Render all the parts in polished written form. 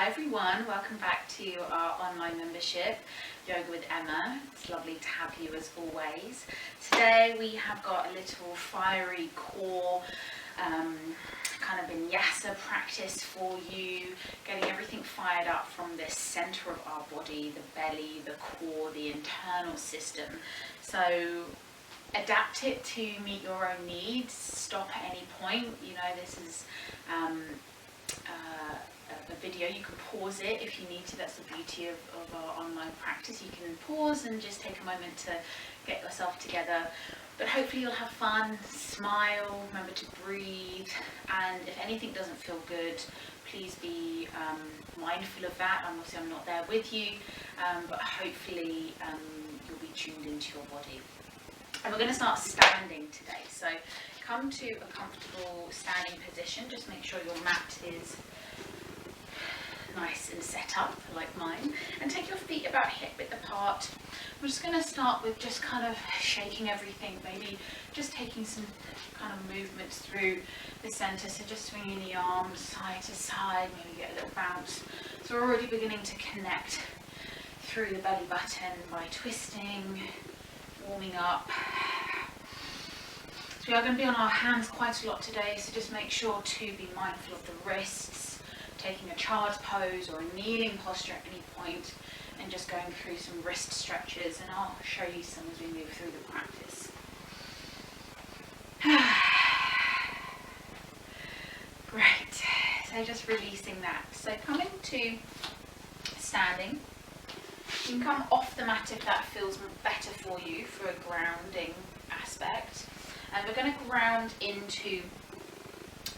Hi everyone, welcome back to our online membership, Yoga with Emma. It's lovely to have you as always. Today we have got a little fiery core kind of vinyasa practice for you, getting everything fired up from the center of our body, the belly, the core, the internal system. So adapt it to meet your own needs, stop at any point. You know, this is a video, you can pause it if you need to. That's the beauty of our online practice. You can pause and just take a moment to get yourself together, but hopefully you'll have fun, smile, remember to breathe, and if anything doesn't feel good, please be mindful of that. Obviously I'm not there with you, but hopefully you'll be tuned into your body. And we're going to start standing today, so come to a comfortable standing position. Just make sure your mat is nice and set up like mine, and take your feet about hip width apart. We're just going to start with just kind of shaking everything, maybe just taking some kind of movements through the center, so just swinging the arms side to side, maybe get a little bounce. So we're already beginning to connect through the belly button by twisting, warming up. So we are going to be on our hands quite a lot today, so just make sure to be mindful of the wrists, taking a child's pose or a kneeling posture at any point, and just going through some wrist stretches, and I'll show you some as we move through the practice. Great, so just releasing that. So coming to standing, you can come off the mat if that feels better for you for a grounding aspect, and we're going to ground into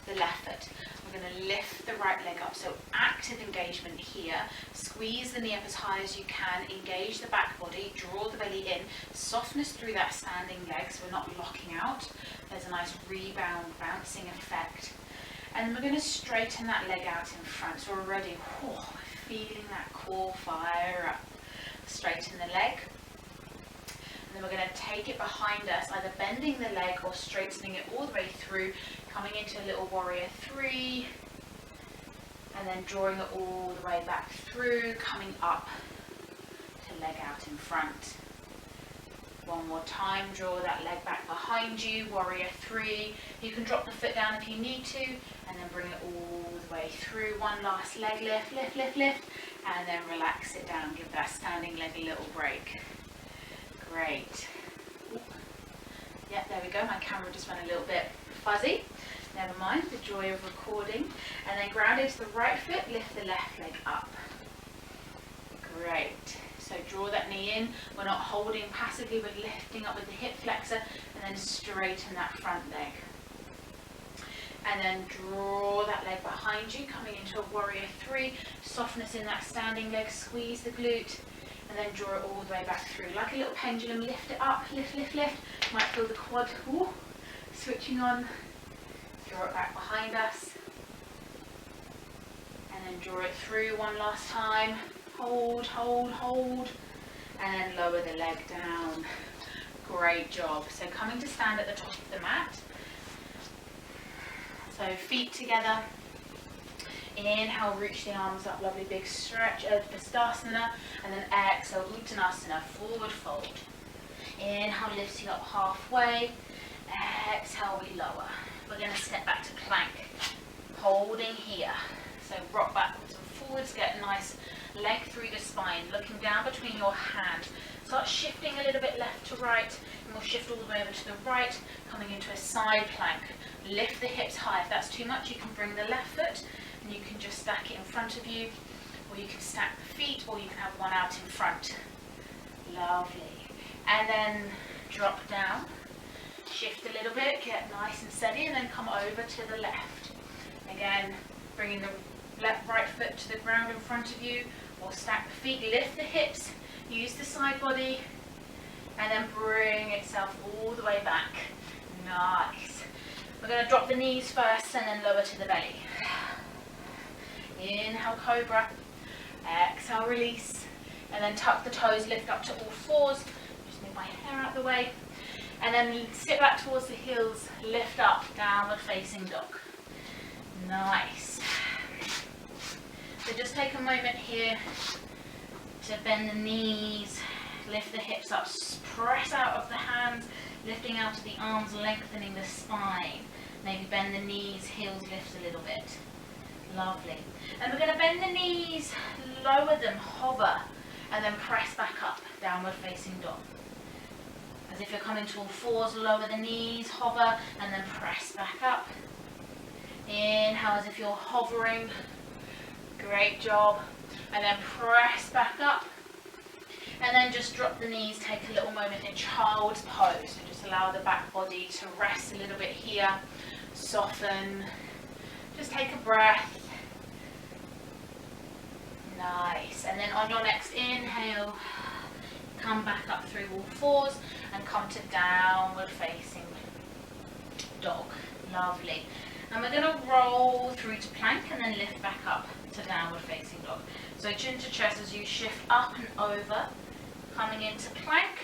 the left foot. We're going to lift the right leg up, so active engagement here. Squeeze the knee up as high as you can, engage the back body, draw the belly in, softness through that standing leg so we're not locking out. There's a nice rebound, bouncing effect. And we're going to straighten that leg out in front, so we're ready. Feeling that core fire up. Straighten the leg. And then we're going to take it behind us, either bending the leg or straightening it all the way through, coming into a little warrior three, and then drawing it all the way back through, coming up to leg out in front. One more time, draw that leg back behind you, warrior three. You can drop the foot down if you need to, and then bring it all the way through. One last leg lift, lift, lift, lift, and then relax it down. Give that standing leg a little break. Great. Yeah, there we go. My camera just went a little bit fuzzy. Never mind, the joy of recording. And then ground into the right foot, lift the left leg up. Great. So draw that knee in. We're not holding passively, we're lifting up with the hip flexor, and then straighten that front leg. And then draw that leg behind you, coming into a warrior three. Softness in that standing leg, squeeze the glute, and then draw it all the way back through. Like a little pendulum, lift it up, lift, lift, lift. You might feel the quad switching on. Draw it back behind us. And then draw it through one last time. Hold, hold, hold. And then lower the leg down. Great job. So coming to stand at the top of the mat. So feet together. Inhale, reach the arms up, lovely big stretch, Urdhva, and then exhale, Uttanasana, forward fold. Inhale, lifts you up halfway. Exhale, we lower. We're going to step back to plank, holding here. So rock backwards and forwards, get a nice leg through the spine, looking down between your hands. Start shifting a little bit left to right, and we'll shift all the way over to the right, coming into a side plank. Lift the hips high. If that's too much, you can bring the left foot, and you can just stack it in front of you, or you can stack the feet, or you can have one out in front. Lovely. And then drop down. Shift a little bit, get nice and steady, and then come over to the left. Again, bringing the right foot to the ground in front of you, or stack the feet, lift the hips, use the side body, and then bring itself all the way back. Nice. We're going to drop the knees first and then lower to the belly. Inhale, cobra. Exhale, release. And then tuck the toes, lift up to all fours. Just move my hair out of the way. And then sit back towards the heels, lift up, downward facing dog. Nice. So just take a moment here to bend the knees, lift the hips up, press out of the hands, lifting out of the arms, lengthening the spine. Maybe bend the knees, heels lift a little bit. Lovely. And we're going to bend the knees, lower them, hover, and then press back up, downward facing dog. As if you're coming to all fours, lower the knees, hover, and then press back up. Inhale as if you're hovering. Great job. And then press back up. And then just drop the knees, take a little moment in child's pose. So just allow the back body to rest a little bit here. Soften. Just take a breath. Nice. And then on your next inhale, come back up through all fours and come to downward facing dog. Lovely. And we're going to roll through to plank and then lift back up to downward facing dog. So chin to chest as you shift up and over, coming into plank,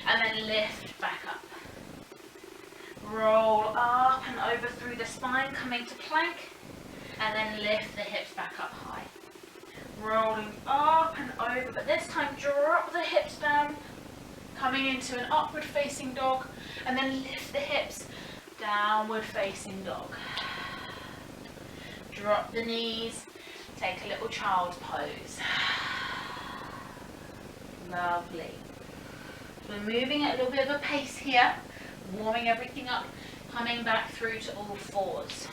and then lift back up. Roll up and over through the spine, coming to plank, and then lift the hips back up high. Rolling up and over, but this time drop the hips down, coming into an upward facing dog, and then lift the hips, downward facing dog. Drop the knees, take a little child's pose. Lovely. So we're moving at a little bit of a pace here, warming everything up, coming back through to all fours.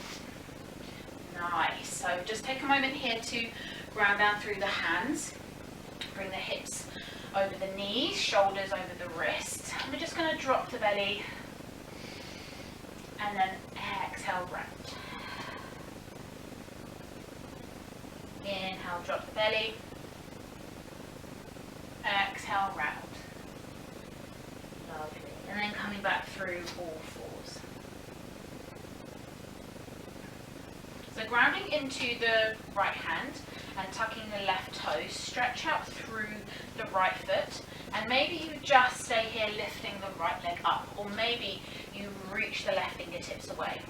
Nice. So just take a moment here to ground down through the hands. Bring the hips over the knees, shoulders over the wrists. We're just going to drop the belly and then exhale, round. Inhale, drop the belly. Exhale, round. Lovely. And then coming back through all fours. So grounding into the right hand and tucking the left toes, stretch out through the right foot, and maybe you just stay here lifting the right leg up, or maybe you reach the left fingertips away.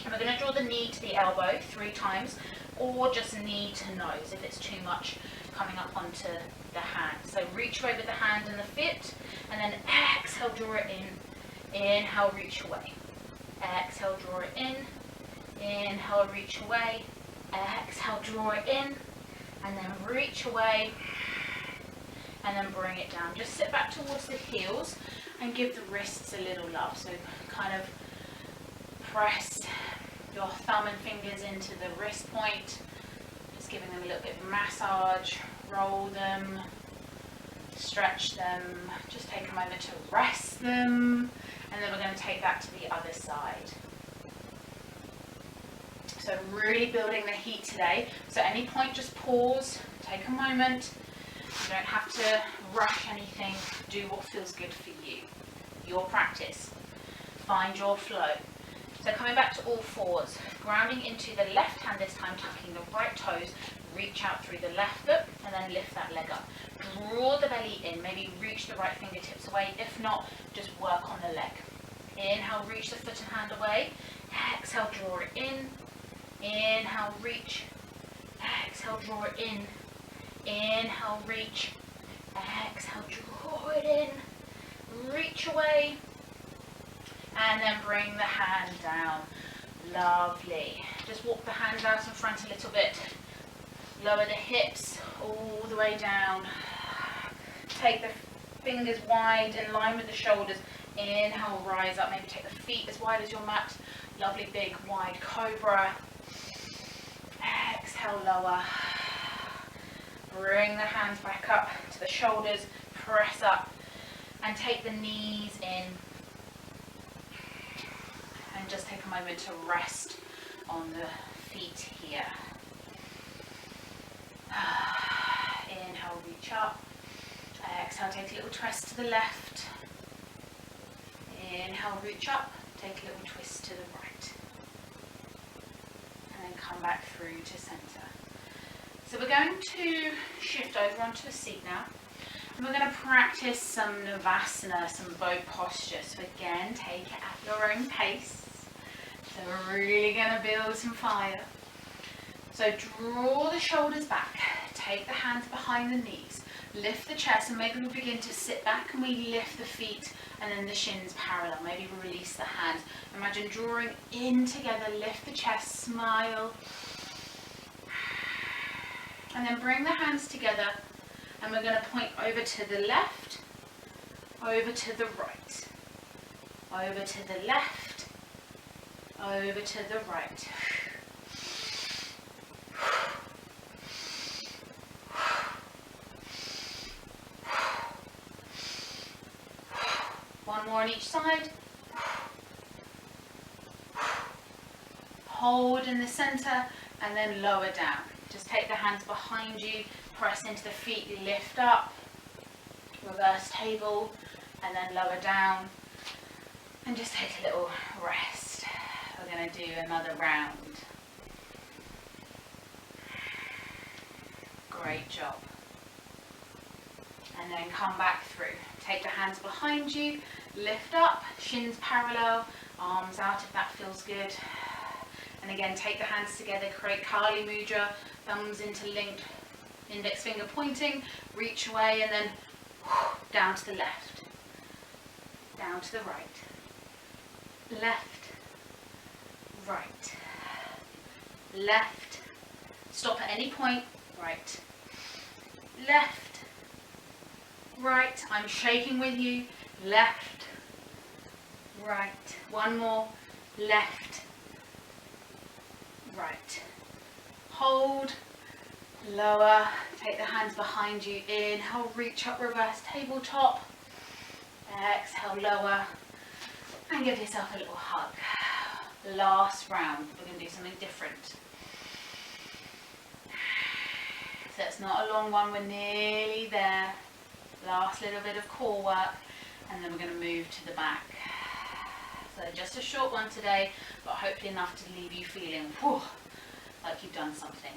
And we're going to draw the knee to the elbow 3 times, or just knee to nose if it's too much coming up onto the hand. So reach away with the hand and the foot, and then exhale, draw it in. Inhale, reach away. Exhale, draw it in. Inhale, reach away. Exhale, draw it in, and then reach away, and then bring it down. Just sit back towards the heels and give the wrists a little love. So kind of press your thumb and fingers into the wrist point, just giving them a little bit of massage. Roll them, stretch them, just take a moment to rest them, and then we're going to take that to the other side. So really building the heat today. So at any point, just pause, take a moment. You don't have to rush anything. Do what feels good for you. Your practice. Find your flow. So coming back to all fours, grounding into the left hand this time, tucking the right toes, reach out through the left foot, and then lift that leg up. Draw the belly in, maybe reach the right fingertips away. If not, just work on the leg. Inhale, reach the foot and hand away. Exhale, draw it in. Inhale, reach. Exhale, draw it in. Inhale, reach. Exhale, draw it in. Reach away. And then bring the hand down. Lovely. Just walk the hands out in front a little bit. Lower the hips all the way down. Take the fingers wide in line with the shoulders. Inhale, rise up. Maybe take the feet as wide as your mat. Lovely big wide cobra. Exhale, lower. Bring the hands back up to the shoulders. Press up and take the knees in. And just take a moment to rest on the feet here. Inhale, reach up. Exhale, take a little twist to the left. Inhale, reach up. Take a little twist to the right. And then come back through to center. So we're going to shift over onto a seat now. And we're going to practice some Navasana, some bow posture. So again, take it at your own pace. So we're really going to build some fire. So draw the shoulders back, take the hands behind the knees, lift the chest, and maybe we begin to sit back and we lift the feet and then the shins parallel. Maybe we release the hands. Imagine drawing in together, lift the chest, smile. And then bring the hands together and we're going to point over to the left, over to the right, over to the left, over to the right. One more on each side. Hold in the center and then lower down. Just take the hands behind you, press into the feet, lift up, reverse table, and then lower down. And just take a little rest. We're going to do another round. Great job. And then come back through. Take the hands behind you, lift up, shins parallel, arms out if that feels good. And again, take the hands together, create Kali Mudra, thumbs interlinked, index finger pointing, reach away, and then down to the left, down to the right, left, right, left, stop at any point, right, left, right, I'm shaking with you, left, right, one more, left, right, hold, lower, take the hands behind you, inhale, reach up, reverse tabletop, exhale, lower, and give yourself a little hug. Last round, we're going to do something different. So it's not a long one, we're nearly there. Last little bit of core work, and then we're going to move to the back. So just a short one today, but hopefully enough to leave you feeling like you've done something.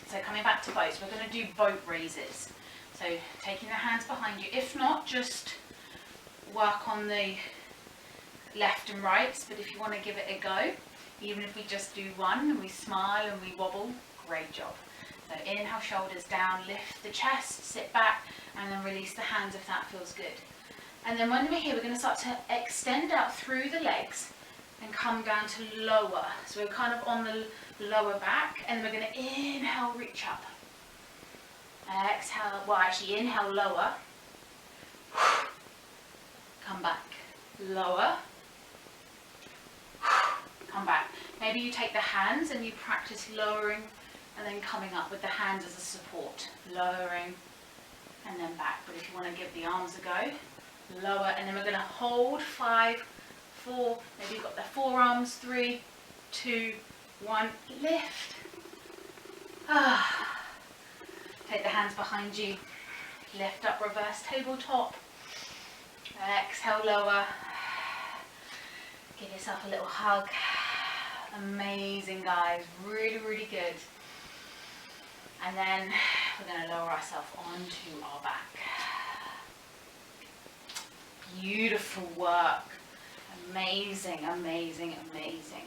So coming back to boats, we're going to do boat raises. So taking the hands behind you. If not, just work on the left and rights, but if you want to give it a go, even if we just do one and we smile and we wobble, great job. So inhale, shoulders down, lift the chest, sit back, and then release the hands if that feels good. And then when we're here, we're going to start to extend out through the legs and come down to lower. So we're kind of on the lower back, and we're going to inhale, reach up. Exhale, well actually inhale, lower. Come back, lower. Come back. Maybe you take the hands and you practice lowering and then coming up with the hands as a support. Lowering and then back. But if you want to give the arms a go, lower, and then we're going to hold 5, 4, maybe you've got the forearms, 3, 2, 1, lift. Take the hands behind you, lift up, reverse tabletop, exhale, lower, give yourself a little hug. Amazing, guys, really, really good. And then we're going to lower ourselves onto our back. Beautiful work. Amazing, amazing, amazing.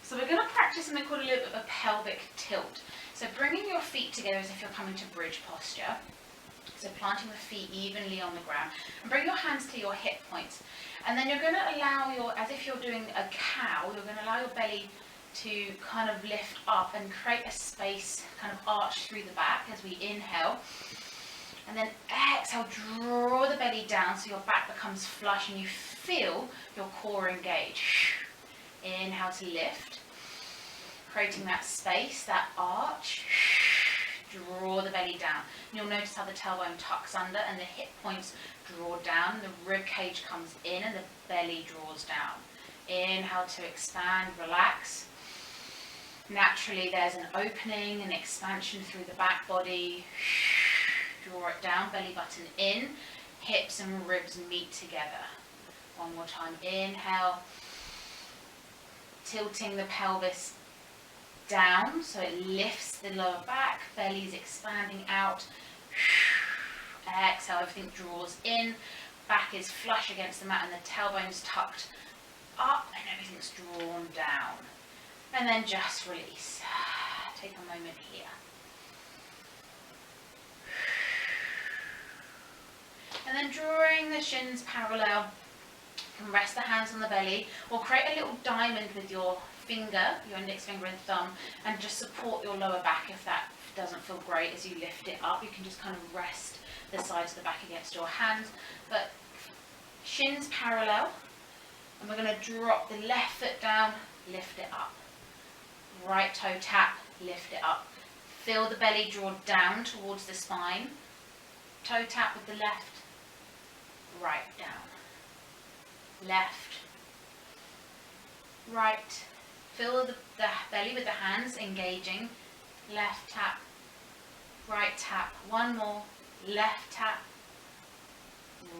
So we're going to practice something called a little bit of a pelvic tilt. So bringing your feet together as if you're coming to bridge posture. So planting the feet evenly on the ground. And bring your hands to your hip points. And then you're going to allow as if you're doing a cow, you're going to allow your belly to kind of lift up and create a space, kind of arch through the back as we inhale. And then exhale, draw the belly down so your back becomes flush and you feel your core engage. Inhale to lift, creating that space, that arch. Draw the belly down. And you'll notice how the tailbone tucks under and the hip points draw down, the rib cage comes in and the belly draws down. Inhale to expand, relax. Naturally there's an opening, an expansion through the back body. Draw it down, belly button in, hips and ribs meet together. One more time, inhale, tilting the pelvis down so it lifts the lower back, belly's expanding out. Exhale, everything draws in, back is flush against the mat and the tailbone's tucked up and everything's drawn down. And then just release. Take a moment here. And then drawing the shins parallel, you can rest the hands on the belly or create a little diamond with your finger, your index finger and thumb, and just support your lower back if that doesn't feel great as you lift it up. You can just kind of rest the sides of the back against your hands, but shins parallel, and we're going to drop the left foot down, lift it up. Right toe tap, lift it up. Feel the belly draw down towards the spine. Toe tap with the left, right down. Left, right. Feel the belly with the hands engaging. Left tap, right tap. One more. Left tap,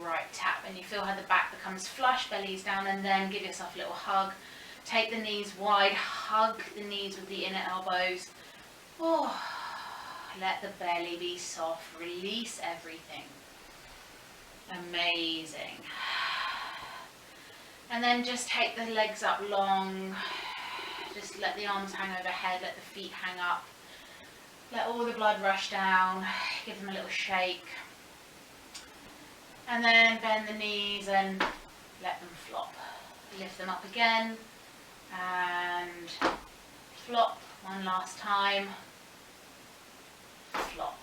right tap. And you feel how the back becomes flush, belly's down, and then give yourself a little hug. Take the knees wide, hug the knees with the inner elbows. Oh, let the belly be soft, release everything. Amazing. And then just take the legs up long. Just let the arms hang overhead, let the feet hang up. Let all the blood rush down. Give them a little shake. And then bend the knees and let them flop. Lift them up again. And flop one last time. Flop.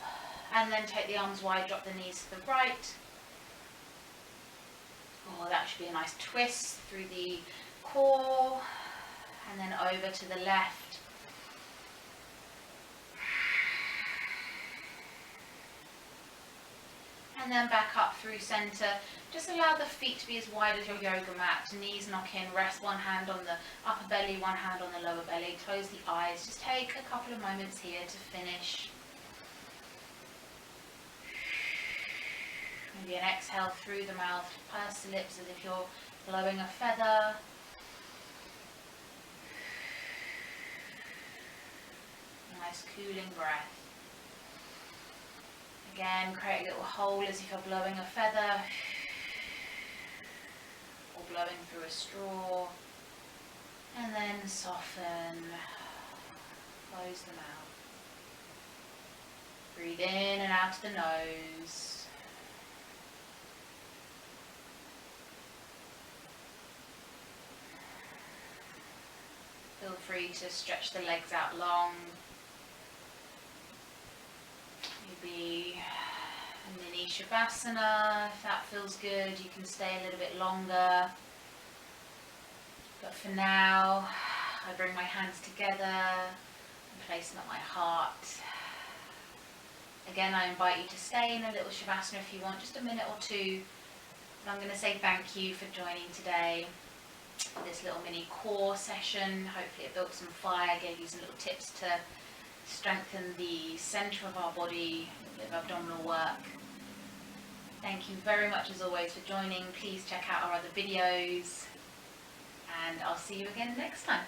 And then take the arms wide, drop the knees to the right. Oh, that should be a nice twist through the core. And then over to the left. And then back up through center. Just allow the feet to be as wide as your yoga mat. Knees knock in. Rest one hand on the upper belly, one hand on the lower belly. Close the eyes. Just take a couple of moments here to finish. Maybe an exhale through the mouth. Purse the lips as if you're blowing a feather. Nice cooling breath. Again, create a little hole as if you're blowing a feather or blowing through a straw, and then soften, close the mouth. Breathe in and out the nose. Feel free to stretch the legs out long. Maybe a mini Shavasana, if that feels good. You can stay a little bit longer. But for now, I bring my hands together and place them at my heart. Again, I invite you to stay in a little Shavasana if you want, just a minute or two. But I'm going to say thank you for joining today. This little mini core session. Hopefully it built some fire, gave you some little tips to strengthen the center of our body, a bit of abdominal work. Thank you very much as always for joining. Please check out our other videos, and I'll see you again next time.